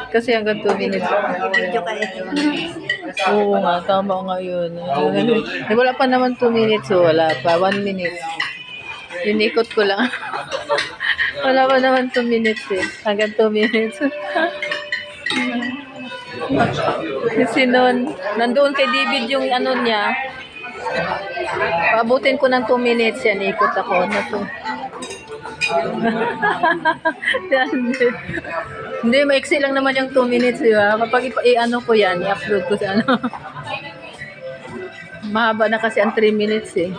Kasi hanggang 2 minutes. Video ka ito. Oo nga, tama nga yun. Wala pa naman 2 minutes, so wala pa. 1 minute. Inikot ko lang. Wala pa naman 2 minutes eh. Hanggang 2 minutes. Kasi noon, nandoon kay David yung ano niya. Paabutin ko ng 2 minutes yan. Ikot ako. Hindi, maiksi lang naman yung 2 minutes, di ba? Kapag i-ano ko yan, i-upload ko sa ano. Mahaba na kasi ang 3 minutes eh.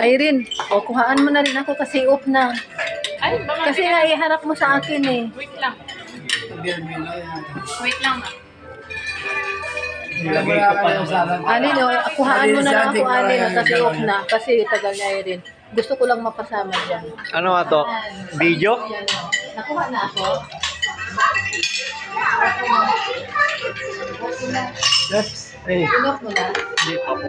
Irene, kuhaan mo na rin ako kasi off na. Kasi nga iharap mo sa akin eh. Wait lang. Wait lang. Alin, kuhaan mo na lang ako, Alin, kasi off na. Kasi tagal na Irene. Gusto ko lang mapasama dyan. Ano nga to? Video? Nakuha na ako. Yes. Eh. Pinok mo na. Hindi pa po.